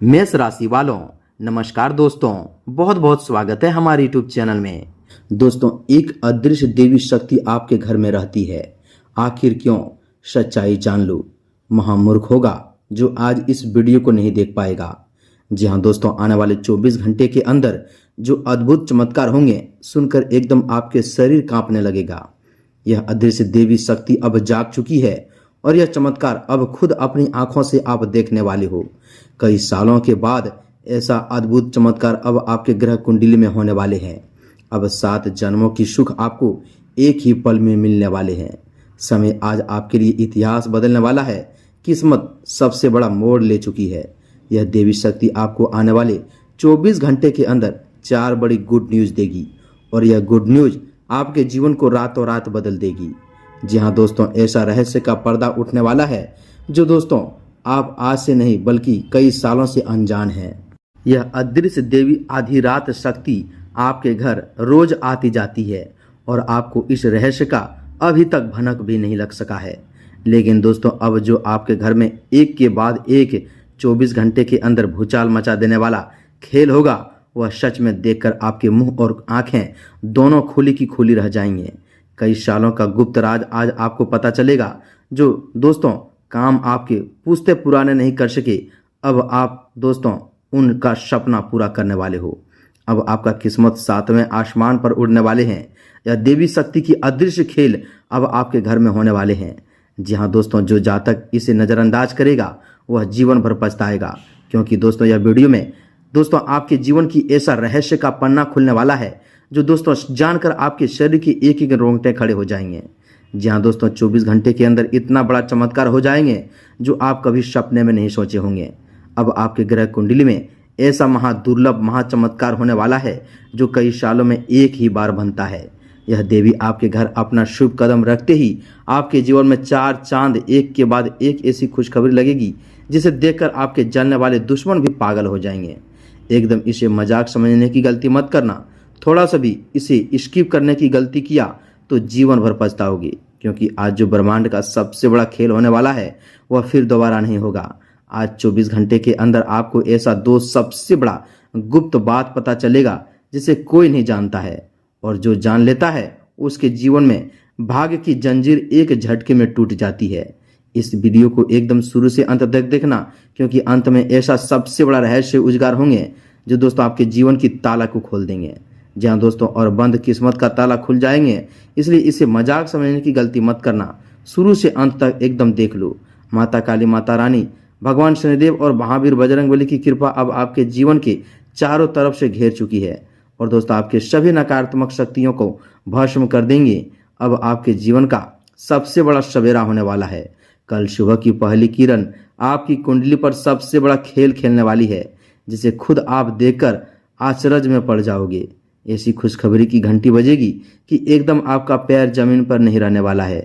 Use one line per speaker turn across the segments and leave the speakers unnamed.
मेष राशि वालों, नमस्कार दोस्तों। बहुत बहुत स्वागत है हमारे यूट्यूब चैनल में। दोस्तों, एक अदृश्य देवी शक्ति आपके घर में रहती है। आखिर क्यों? सच्चाई जान लो। महामूर्ख होगा जो आज इस वीडियो को नहीं देख पाएगा। जी हाँ दोस्तों, आने वाले 24 घंटे के अंदर जो अद्भुत चमत्कार होंगे, सुनकर एकदम आपके शरीर कांपने लगेगा। यह अदृश्य देवी शक्ति अब जाग चुकी है और यह चमत्कार अब खुद अपनी आंखों से आप देखने वाले हो। कई सालों के बाद ऐसा अद्भुत चमत्कार अब आपके ग्रह कुंडली में होने वाले हैं। अब 7 जन्मों की सुख आपको एक ही पल में मिलने वाले हैं। समय आज आपके लिए इतिहास बदलने वाला है। किस्मत सबसे बड़ा मोड़ ले चुकी है। यह देवी शक्ति आपको आने वाले 24 घंटे के अंदर 4 बड़ी गुड न्यूज देगी और यह गुड न्यूज आपके जीवन को रातों रात बदल देगी। जी हाँ दोस्तों, ऐसा रहस्य का पर्दा उठने वाला है जो दोस्तों आप आज से नहीं बल्कि कई सालों से अनजान हैं। यह अदृश्य देवी आधी रात शक्ति आपके घर रोज आती जाती है और आपको इस रहस्य का अभी तक भनक भी नहीं लग सका है। लेकिन दोस्तों, अब जो आपके घर में एक के बाद एक 24 घंटे के अंदर भूचाल मचा देने वाला खेल होगा, वह सच में देखकर आपके मुंह और आंखें दोनों खुली की खुली रह जाएंगे। कई सालों का गुप्त राज आज आपको पता चलेगा। जो दोस्तों काम आपके पूछते पुराने नहीं कर सके, अब आप दोस्तों उनका सपना पूरा करने वाले हो। अब आपका किस्मत 7वें आसमान पर उड़ने वाले हैं। यह देवी शक्ति की अदृश्य खेल अब आपके घर में होने वाले हैं। जी हाँ दोस्तों, जो जातक इसे नज़रअंदाज करेगा वह जीवन भर पछताएगा, क्योंकि दोस्तों यह वीडियो में दोस्तों आपके जीवन की ऐसा रहस्य का पन्ना खुलने वाला है जो दोस्तों जानकर आपके शरीर के एक एक रोंगटे खड़े हो जाएंगे। जी हाँ दोस्तों, 24 घंटे के अंदर इतना बड़ा चमत्कार हो जाएंगे जो आप कभी सपने में नहीं सोचे होंगे। अब आपके ग्रह कुंडली में ऐसा महादुर्लभ महाचमत्कार होने वाला है जो कई सालों में एक ही बार बनता है। यह देवी आपके घर अपना शुभ कदम रखते ही आपके जीवन में 4 चांद एक के बाद एक ऐसी खुशखबरी लगेगी जिसे देखकर आपके जलने वाले दुश्मन भी पागल हो जाएंगे। एकदम इसे मजाक समझने की गलती मत करना। थोड़ा सा भी इसे स्किप करने की गलती किया तो जीवन भर पछताओगे, क्योंकि आज जो ब्रह्मांड का सबसे बड़ा खेल होने वाला है वह फिर दोबारा नहीं होगा। आज 24 घंटे के अंदर आपको ऐसा 2 सबसे बड़ा गुप्त बात पता चलेगा जिसे कोई नहीं जानता है, और जो जान लेता है उसके जीवन में भाग्य की जंजीर एक झटके में टूट जाती है। इस वीडियो को एकदम शुरू से अंत तक देखना, क्योंकि अंत में ऐसा सबसे बड़ा रहस्य उजागर होंगे जो दोस्तों आपके जीवन की ताला को खोल देंगे। जहाँ दोस्तों और बंद किस्मत का ताला खुल जाएंगे, इसलिए इसे मजाक समझने की गलती मत करना। शुरू से अंत तक एकदम देख लो। माता काली, माता रानी, भगवान शनिदेव और महावीर बजरंगबली की कृपा अब आपके जीवन के चारों तरफ से घेर चुकी है और दोस्तों आपके सभी नकारात्मक शक्तियों को भस्म कर देंगे। अब आपके जीवन का सबसे बड़ा सवेरा होने वाला है। कल सुबह की पहली किरण आपकी कुंडली पर सबसे बड़ा खेल खेलने वाली है, जिसे खुद आप देखकर आश्चर्य में पड़ जाओगे। ऐसी खुशखबरी की घंटी बजेगी कि एकदम आपका पैर जमीन पर नहीं रहने वाला है।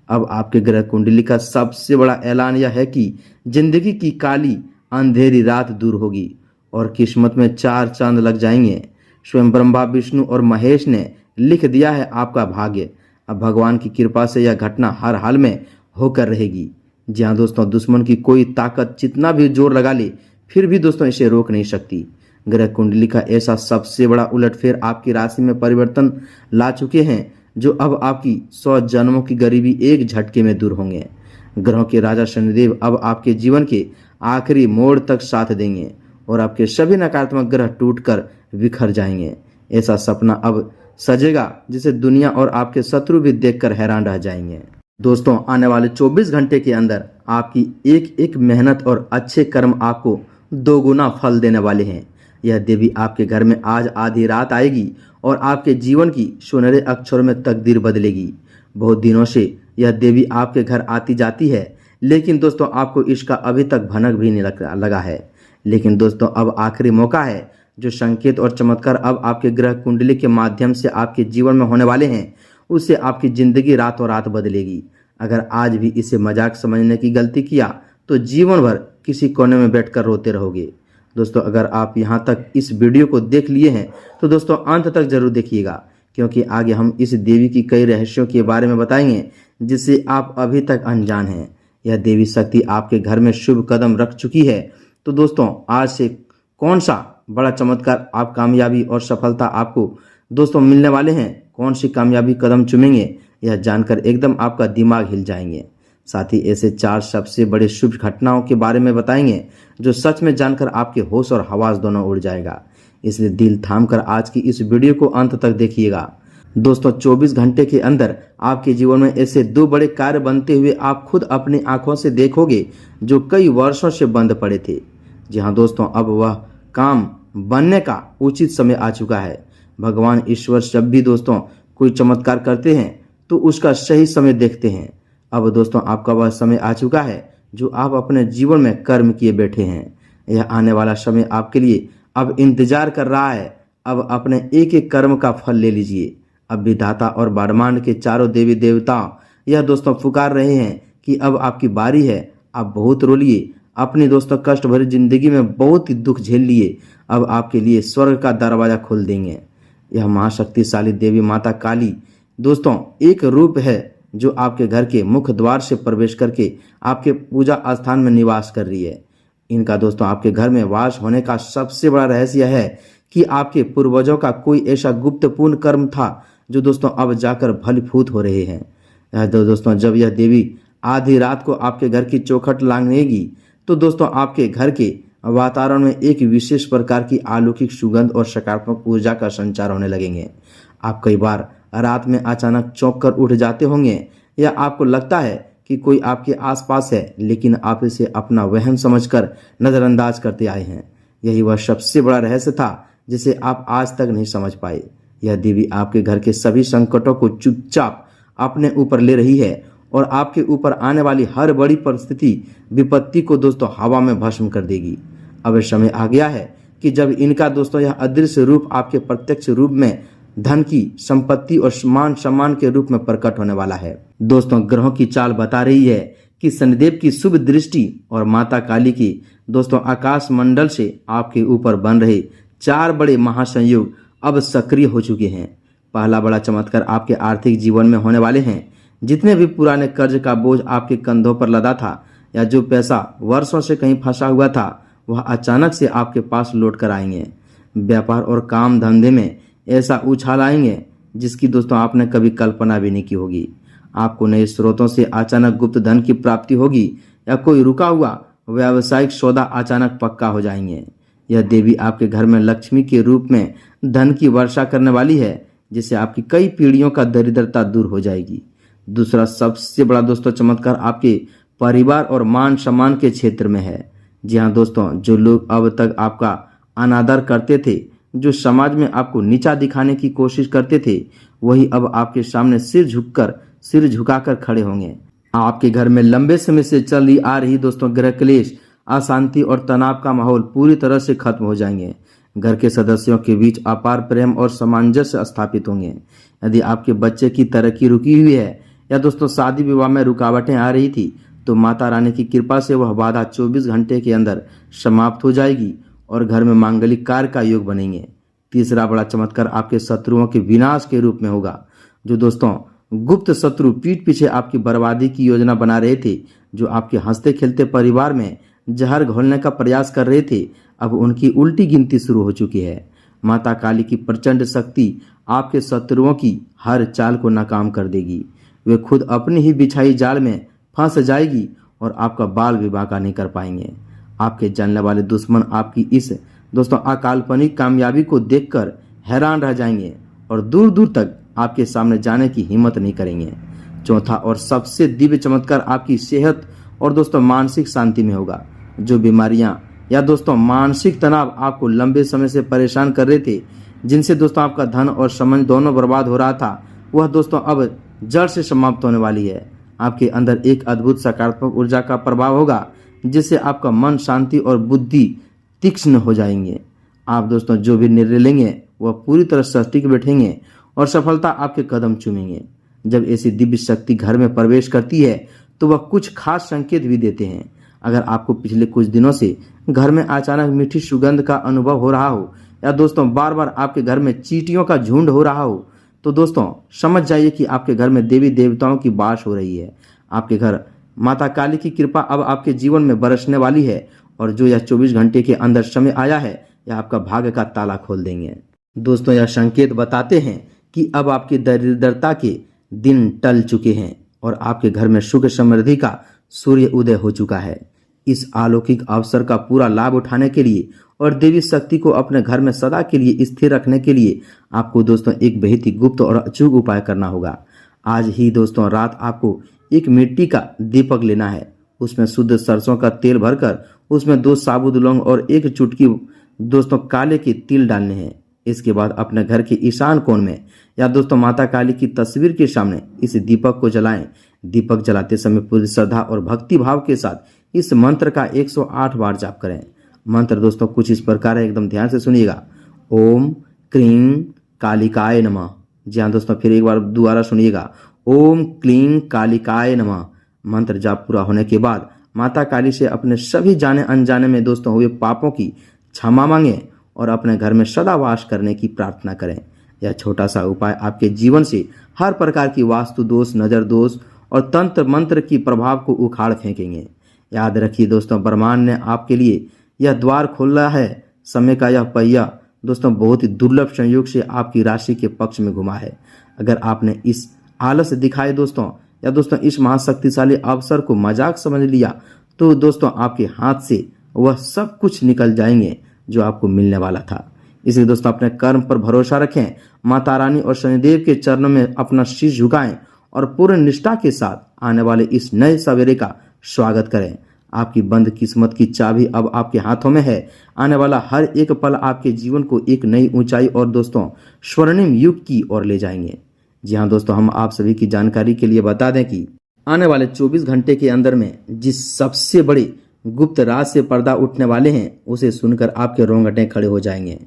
अब आपके ग्रह कुंडली का सबसे बड़ा ऐलान यह है कि जिंदगी की काली अंधेरी रात दूर होगी और किस्मत में 4 चांद लग जाएंगे। स्वयं ब्रह्मा, विष्णु और महेश ने लिख दिया है आपका भाग्य। अब भगवान की कृपा से यह घटना हर हाल में होकर रहेगी। जी हाँ दोस्तों, दुश्मन की कोई ताकत जितना भी जोर लगा ले, फिर भी दोस्तों इसे रोक नहीं सकती। ग्रह कुंडली का ऐसा सबसे बड़ा उलटफेर आपकी राशि में परिवर्तन ला चुके हैं जो अब आपकी 100 जन्मों की गरीबी एक झटके में दूर होंगे। ग्रहों के राजा शनिदेव अब आपके जीवन के आखिरी मोड़ तक साथ देंगे और आपके सभी नकारात्मक ग्रह टूटकर बिखर जाएंगे। ऐसा सपना अब सजेगा जिसे दुनिया और आपके शत्रु भी देखकर हैरान रह जाएंगे। दोस्तों, आने वाले 24 घंटे के अंदर आपकी एक एक मेहनत और अच्छे कर्म आपको 2 गुना फल देने वाले हैं। यह देवी आपके घर में आज आधी रात आएगी और आपके जीवन की सुनहरे अक्षरों में तकदीर बदलेगी। बहुत दिनों से यह देवी आपके घर आती जाती है, लेकिन दोस्तों आपको इसका अभी तक भनक भी नहीं लगा है। लेकिन दोस्तों अब आखिरी मौका है। जो संकेत और चमत्कार अब आपके ग्रह कुंडली के माध्यम से आपके जीवन में होने वाले हैं, उससे आपकी जिंदगी रातों रात बदलेगी। अगर आज भी इसे मजाक समझने की गलती किया तो जीवन भर किसी कोने में बैठकर रोते रहोगे। दोस्तों, अगर आप यहाँ तक इस वीडियो को देख लिए हैं तो दोस्तों अंत तक जरूर देखिएगा, क्योंकि आगे हम इस देवी की कई रहस्यों के बारे में बताएंगे जिससे आप अभी तक अनजान हैं। यह देवी शक्ति आपके घर में शुभ कदम रख चुकी है तो दोस्तों आज से कौन सा बड़ा चमत्कार, आप कामयाबी और सफलता आपको दोस्तों मिलने वाले हैं, कौन सी कामयाबी कदम चुमेंगे, यह जानकर एकदम आपका दिमाग हिल जाएंगे। साथ ही ऐसे 4 सबसे बड़े शुभ घटनाओं के बारे में बताएंगे जो सच में जानकर आपके होश और हवास दोनों उड़ जाएगा। इसलिए दिल थाम कर आज की इस वीडियो को अंत तक देखिएगा। दोस्तों 24 घंटे के अंदर आपके जीवन में ऐसे 2 बड़े कार्य बनते हुए आप खुद अपनी आंखों से देखोगे जो कई वर्षों से बंद पड़े थे। जी हाँ दोस्तों, अब वह काम बनने का उचित समय आ चुका है। भगवान ईश्वर जब भी दोस्तों कोई चमत्कार करते हैं तो उसका सही समय देखते हैं। अब दोस्तों आपका वह समय आ चुका है जो आप अपने जीवन में कर्म किए बैठे हैं। यह आने वाला समय आपके लिए अब इंतजार कर रहा है। अब अपने एक एक कर्म का फल ले लीजिए। अब विधाता और ब्रह्मांड के चारों देवी देवता यह दोस्तों पुकार रहे हैं कि अब आपकी बारी है। आप बहुत रो लिए, अपनी दोस्तों कष्ट भरी जिंदगी में बहुत ही दुख झेल लिए। अब आपके लिए स्वर्ग का दरवाजा खोल देंगे। यह महाशक्तिशाली देवी माता काली दोस्तों एक रूप है जो आपके घर के मुख्य द्वार से प्रवेश करके आपके पूजा स्थान में निवास कर रही है। इनका दोस्तों आपके घर में वास होने का सबसे बड़ा रहस्य है कि आपके पूर्वजों का कोई ऐसा गुप्तपूर्ण कर्म था जो दोस्तों अब जाकर फलीभूत हो रहे हैं। दोस्तों जब यह देवी आधी रात को आपके घर की चौखट लांघेगी तो दोस्तों आपके घर के वातावरण में एक विशेष प्रकार की अलौकिक सुगंध और सकारात्मक ऊर्जा का संचार होने लगेंगे। आप कई बार रात में अचानक चौंक कर उठ जाते होंगे या आपको लगता है कि कोई आपके आसपास है, लेकिन आप इसे अपना वहम समझकर नजरअंदाज करते आए हैं। यही वह सबसे बड़ा रहस्य था जिसे आप आज तक नहीं समझ पाए। यह देवी आपके घर के सभी संकटों को चुपचाप अपने ऊपर ले रही है और आपके ऊपर आने वाली हर बड़ी परिस्थिति विपत्ति को दोस्तों हवा में भस्म कर देगी। अब समय आ गया है कि जब इनका दोस्तों यह अदृश्य रूप आपके प्रत्यक्ष रूप में धन की, संपत्ति और मान सम्मान के रूप में प्रकट होने वाला है। दोस्तों ग्रहों की चाल बता रही है कि शनिदेव की शुभ दृष्टि और माता काली की दोस्तों आकाश मंडल से आपके ऊपर बन रहे 4 बड़े महासंयोग अब सक्रिय हो चुके हैं। पहला बड़ा चमत्कार आपके आर्थिक जीवन में होने वाले हैं। जितने भी पुराने कर्ज का बोझ आपके कंधों पर लदा था या जो पैसा वर्षों से कहीं फंसा हुआ था, वह अचानक से आपके पास लौट कर आएंगे। व्यापार और काम धंधे में ऐसा उछाल आएंगे जिसकी दोस्तों आपने कभी कल्पना भी नहीं की होगी। आपको नए स्रोतों से अचानक गुप्त धन की प्राप्ति होगी या कोई रुका हुआ व्यावसायिक सौदा अचानक पक्का हो जाएंगे। यह देवी आपके घर में लक्ष्मी के रूप में धन की वर्षा करने वाली है, जिससे आपकी कई पीढ़ियों का दरिद्रता दूर हो जाएगी। दूसरा सबसे बड़ा दोस्तों चमत्कार आपके परिवार और मान सम्मान के क्षेत्र में है। जी हाँ दोस्तों, जो लोग अब तक आपका अनादर करते थे, जो समाज में आपको नीचा दिखाने की कोशिश करते थे, वही अब आपके सामने सिर झुकाकर खड़े होंगे। आपके घर में लंबे समय से चली आ रही दोस्तों गृह क्लेश, अशांति और तनाव का माहौल पूरी तरह से खत्म हो जाएंगे। घर के सदस्यों के बीच अपार प्रेम और सामंजस्य स्थापित होंगे। यदि आपके बच्चे की तरक्की रुकी हुई है या दोस्तों शादी विवाह में रुकावटें आ रही थी, तो माता रानी की कृपा से वह बाधा 24 घंटे के अंदर समाप्त हो जाएगी और घर में मांगलिक कार्य का योग बनेंगे। तीसरा बड़ा चमत्कार आपके शत्रुओं के विनाश के रूप में होगा। जो दोस्तों गुप्त शत्रु पीठ पीछे आपकी बर्बादी की योजना बना रहे थे, जो आपके हंसते खेलते परिवार में जहर घोलने का प्रयास कर रहे थे, अब उनकी उल्टी गिनती शुरू हो चुकी है। माता काली की प्रचंड शक्ति आपके शत्रुओं की हर चाल को नाकाम कर देगी। वे खुद अपनी ही बिछाई जाल में फंस जाएगी और आपका बाल विवाह का नहीं कर पाएंगे। आपके जानने वाले दुश्मन आपकी इस दोस्तों अकाल्पनिक कामयाबी को देखकर हैरान रह जाएंगे और दूर दूर तक आपके सामने जाने की हिम्मत नहीं करेंगे। चौथा और सबसे दिव्य चमत्कार आपकी सेहत और दोस्तों मानसिक शांति में होगा। जो बीमारियां या दोस्तों मानसिक तनाव आपको लंबे समय से परेशान कर रहे थे, जिनसे दोस्तों आपका धन और समय दोनों बर्बाद हो रहा था, वह दोस्तों अब जड़ से समाप्त होने वाली है। आपके अंदर एक अद्भुत सकारात्मक ऊर्जा का प्रभाव होगा, जिससे आपका मन शांति और बुद्धि तीक्ष्ण हो जाएंगे। आप दोस्तों जो भी निर्णय लेंगे वह पूरी तरह सटीक बैठेंगे और सफलता आपके कदम चूमेंगे। जब ऐसी दिव्य शक्ति घर में प्रवेश करती है तो वह कुछ खास संकेत भी देते हैं। अगर आपको पिछले कुछ दिनों से घर में अचानक मीठी सुगंध का अनुभव हो रहा हो या दोस्तों बार बार आपके घर में चींटियों का झुंड हो रहा हो, तो दोस्तों समझ जाइए कि आपके घर में देवी देवताओं की बास हो रही है। आपके घर माता काली की कृपा अब आपके जीवन में बरसने वाली है और जो यह 24 घंटे के अंदर समय आया है यह आपका भाग्य का ताला खोल देंगे। दोस्तों यह संकेत बताते हैं कि अब आपकी दरिद्रता के दिन टल चुके हैं और आपके घर में सुख समृद्धि का सूर्य उदय हो चुका है। इस अलौकिक अवसर का पूरा लाभ उठाने के लिए और देवी शक्ति को अपने घर में सदा के लिए स्थिर रखने के लिए आपको दोस्तों एक बहुत ही गुप्त और अचूक उपाय करना होगा। आज ही दोस्तों रात आपको एक मिट्टी का दीपक लेना है, उसमें शुद्ध सरसों का तेल भरकर उसमें 2 साबुत लौंग और 1 चुटकी दोस्तों काले के तिल डालने हैं। इसके बाद अपने घर के ईशान कोण में या दोस्तों माता काली की तस्वीर के सामने इस दीपक को जलाएं। दीपक जलाते समय पूरी श्रद्धा और भक्ति भाव के साथ इस मंत्र का 108 बार जाप करें। मंत्र दोस्तों कुछ इस प्रकार है, एकदम ध्यान से सुनिएगा। ओम क्लीं कालिकाय नमः। जी हाँ दोस्तों, फिर एक बार दोबारा सुनिएगा। ओम क्लीं कालिकाय नमः। मंत्र जाप पूरा होने के बाद माता काली से अपने सभी जाने अनजाने में दोस्तों हुए पापों की क्षमा मांगें और अपने घर में सदा वास करने की प्रार्थना करें। यह छोटा सा उपाय आपके जीवन से हर प्रकार की वास्तु दोष, नजर दोष और तंत्र मंत्र की प्रभाव को उखाड़ फेंकेंगे। याद रखिए दोस्तों, ब्रह्मांड ने आपके लिए यह द्वार खोला है। समय का यह पहिया दोस्तों बहुत ही दुर्लभ संयोग से आपकी राशि के पक्ष में घुमा है। अगर आपने इस आलस दिखाए दोस्तों या दोस्तों इस महाशक्तिशाली अवसर को मजाक समझ लिया तो दोस्तों आपके हाथ से वह सब कुछ निकल जाएंगे जो आपको मिलने वाला था। इसलिए दोस्तों अपने कर्म पर भरोसा रखें, माता रानी और शनिदेव के चरणों में अपना शीश झुकाएं और पूर्ण निष्ठा के साथ आने वाले इस नए सवेरे का स्वागत करें। आपकी बंद किस्मत की चाबी अब आपके हाथों में है। आने वाला हर एक पल आपके जीवन को एक नई ऊंचाई और दोस्तों स्वर्णिम युग की ओर ले जाएंगे। जी हाँ दोस्तों, हम आप सभी की जानकारी के लिए बता दें कि आने वाले 24 घंटे के अंदर में जिस सबसे बड़े गुप्त राज से पर्दा उठने वाले हैं उसे सुनकर आपके रोंगटे खड़े हो जाएंगे।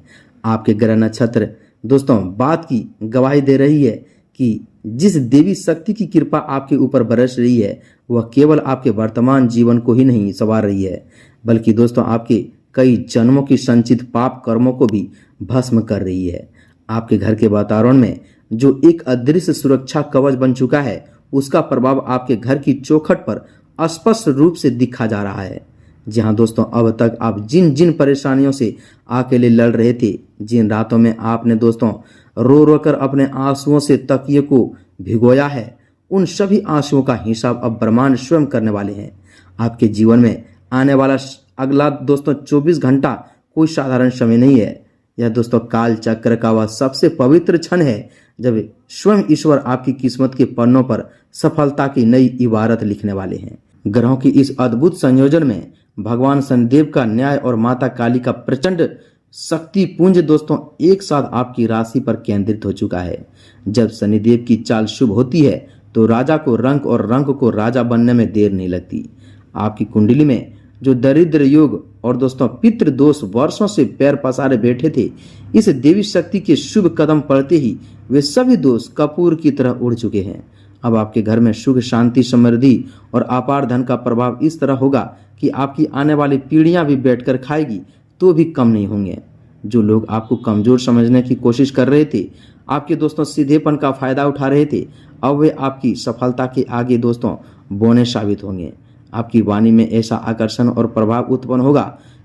आपके ग्रह नक्षत्र दोस्तों बात की गवाही दे रही है कि जिस देवी शक्ति की कृपा आपके ऊपर बरस रही है वह केवल आपके वर्तमान जीवन को ही नहीं संवार रही है बल्कि दोस्तों आपके कई जन्मों की संचित पाप कर्मों को भी भस्म कर रही है। आपके घर के वातावरण में जो एक अदृश्य सुरक्षा कवच बन चुका है उसका प्रभाव आपके घर की चौखट पर स्पष्ट रूप से दिखा जा रहा है। जी हाँ दोस्तों, अब तक आप जिन जिन परेशानियों से अकेले लड़ रहे थे, जिन रातों में आपने दोस्तों रो रो कर अपने आंसुओं से तकिए को भिगोया है, उन सभी आंसुओं का हिसाब अब ब्रह्मांड स्वयं करने वाले हैं। आपके जीवन में आने वाला अगला दोस्तों 24 घंटा कोई साधारण समय नहीं है। यह दोस्तों काल चक्र का वह सबसे पवित्र क्षण है जब स्वयं ईश्वर आपकी किस्मत के पन्नों पर सफलता की नई इबारत लिखने वाले हैं। ग्रहों की इस अद्भुत संयोजन में भगवान शनिदेव का न्याय और माता काली का प्रचंड शक्ति पुंज दोस्तों एक साथ आपकी राशि पर केंद्रित हो चुका है। जब शनिदेव की चाल शुभ होती है तो राजा को रंक और रंक को राजा बनने में देर नहीं लगती। आपकी कुंडली में जो दरिद्र योग और दोस्तों पितृ दोष वर्षों से पैर पसारे बैठे थे, इस देवी शक्ति के शुभ कदम पड़ते ही वे सभी दोष कपूर की तरह उड़ चुके हैं। अब आपके घर में सुख, शांति, समृद्धि और अपार धन का प्रभाव इस तरह होगा कि आपकी आने वाली पीढ़ियां भी बैठकर खाएगी तो भी कम नहीं होंगे। जो लोग आपको कमजोर समझने की कोशिश कर रहे थे, आपके दोस्तों सीधेपन का फायदा उठा रहे थे, अब वे आपकी सफलता के आगे दोस्तों बोने साबित होंगे। आपकी वाणी में ऐसा आकर्षण और प्रभाव उत्पन्न होगा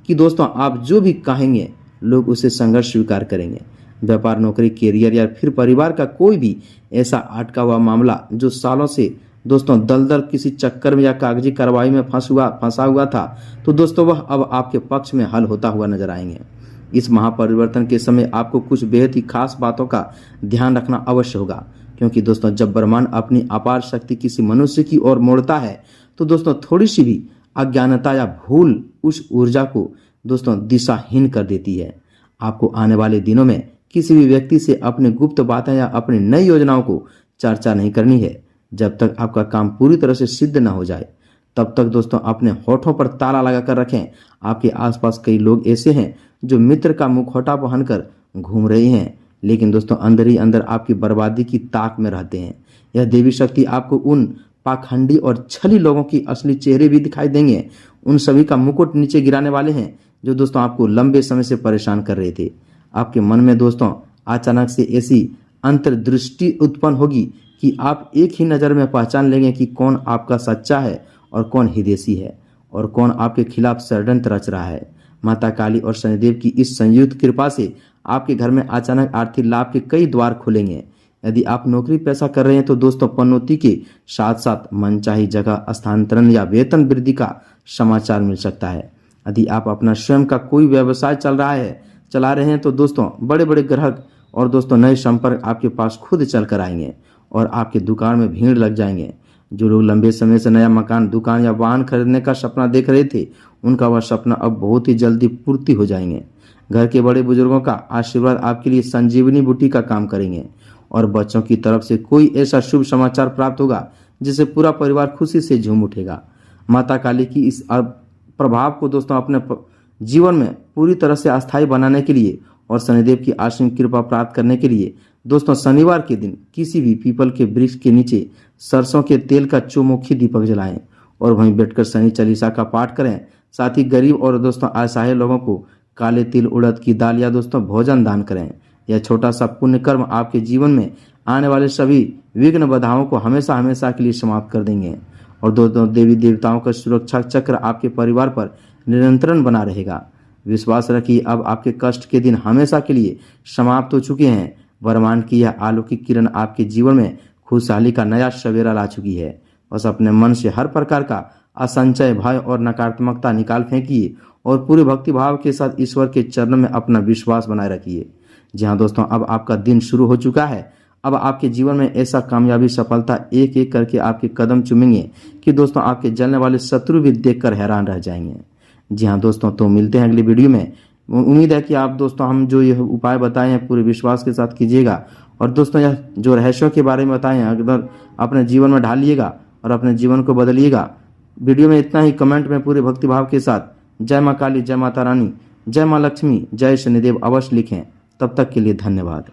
कि दोस्तों आप जो भी कहेंगे लोग उसे संघर्ष स्वीकार करेंगे। व्यापार, नौकरी, कैरियर या फिर परिवार का कोई भी ऐसा अटका हुआ मामला जो सालों से दोस्तों दलदल किसी चक्कर में या कागजी कार्रवाई में फंसा हुआ था, तो दोस्तों वह अब आपके पक्ष में हल होता हुआ नजर आएंगे। इस महापरिवर्तन के समय आपको कुछ बेहद ही खास बातों का ध्यान रखना अवश्य होगा, क्योंकि दोस्तों जब ब्रह्मांड अपनी अपार शक्ति किसी मनुष्य की ओर मोड़ता है तो दोस्तों थोड़ी सी भी अज्ञानता या भूल उस ऊर्जा को दोस्तों दिशाहीन कर देती है। आपको आने वाले दिनों में किसी भी व्यक्ति से अपनी गुप्त बातें या अपनी नई योजनाओं को चर्चा नहीं करनी है जब तक आपका काम पूरी तरह से सिद्ध न हो जाए। तब तक दोस्तों अपने होठों पर ताला लगाकर रखें। आपके आसपास कई लोग ऐसे हैं जो मित्र का मुखौटा पहनकर घूम रहे हैं, लेकिन दोस्तों अंदर ही अंदर आपकी बर्बादी की ताक में रहते हैं। यह देवी शक्ति आपको उन पाखंडी और छली लोगों की असली चेहरे भी दिखाई देंगे। उन सभी का मुकुट नीचे गिराने वाले हैं जो दोस्तों आपको लंबे समय से परेशान कर रहे थे। आपके मन में दोस्तों अचानक से ऐसी अंतर्दृष्टि उत्पन्न होगी कि आप एक ही नज़र में पहचान लेंगे कि कौन आपका सच्चा है और कौन हिदेशी है। और कौन आपके खिलाफ षड्यंत्र रच रहा है। माता काली और शनिदेव की इस संयुक्त कृपा से आपके घर में अचानक आर्थिक लाभ के कई द्वार खुलेंगे। यदि आप नौकरी पेशा कर रहे हैं तो दोस्तों पदोन्नति के साथ साथ मनचाही जगह स्थानांतरण या वेतन वृद्धि का समाचार मिल सकता है। यदि आप अपना स्वयं का कोई व्यवसाय चला रहे हैं तो दोस्तों बड़े बड़े ग्राहक और दोस्तों नए संपर्क आपके पास खुद चल कर आएंगे और आपके दुकान में भीड़ लग जाएंगे। जो लोग लंबे समय से नया मकान, दुकान या वाहन खरीदने का सपना देख रहे थे, उनका वह सपना अब बहुत ही जल्दी पूर्ति हो जाएंगे। घर के बड़े बुजुर्गों का आशीर्वाद आपके लिए संजीवनी बूटी का काम करेंगे और बच्चों की तरफ से कोई ऐसा शुभ समाचार प्राप्त होगा जिससे पूरा परिवार खुशी से झूम उठेगा। माता काली की इस प्रभाव को दोस्तों अपने जीवन में पूरी तरह से अस्थायी बनाने के लिए और शनिदेव की असीम कृपा प्राप्त करने के लिए दोस्तों शनिवार के दिन किसी भी पीपल के वृक्ष के नीचे सरसों के तेल का चौमुखी दीपक जलाएं और वहीं बैठकर शनि चालीसा का पाठ करें। साथ ही गरीब और दोस्तों असहाय लोगों को काले तिल, उड़द की दाल या दोस्तों भोजन दान करें। यह छोटा सा पुण्य कर्म आपके जीवन में आने वाले सभी विघ्न बाधाओं को हमेशा हमेशा के लिए समाप्त कर देंगे और दोस्तों देवी देवताओं का सुरक्षा चक्र आपके परिवार पर निरंतरण बना रहेगा। विश्वास रखिए अब आपके कष्ट के दिन हमेशा के लिए समाप्त हो चुके हैं। वरमान की यह अलौकिक किरण आपके जीवन में खुशहाली का नया सवेरा ला चुकी है। बस अपने मन से हर प्रकार का असंचय, भय और नकारात्मकता निकाल फेंकिए और पूरे भक्ति भाव के साथ ईश्वर के चरणों में अपना विश्वास बनाए रखिए। जी हाँ दोस्तों, अब आपका दिन शुरू हो चुका है। अब आपके जीवन में ऐसा कामयाबी, सफलता एक एक करके आपके कदम चूमेंगे कि दोस्तों आपके जलने वाले शत्रु भी देखकर हैरान रह जाएंगे। जी हाँ दोस्तों, तो मिलते हैं अगली वीडियो में। उम्मीद है कि आप दोस्तों हम जो ये उपाय बताए हैं पूरे विश्वास के साथ कीजिएगा और दोस्तों यह जो रहस्यों के बारे में बताए हैं अगर अपने जीवन में ढालिएगा और अपने जीवन को बदलिएगा। वीडियो में इतना ही। कमेंट में पूरे भक्तिभाव के साथ जय माँ काली, जय माता रानी, जय माँ लक्ष्मी, जय शनिदेव अवश्य लिखें। तब तक के लिए धन्यवाद।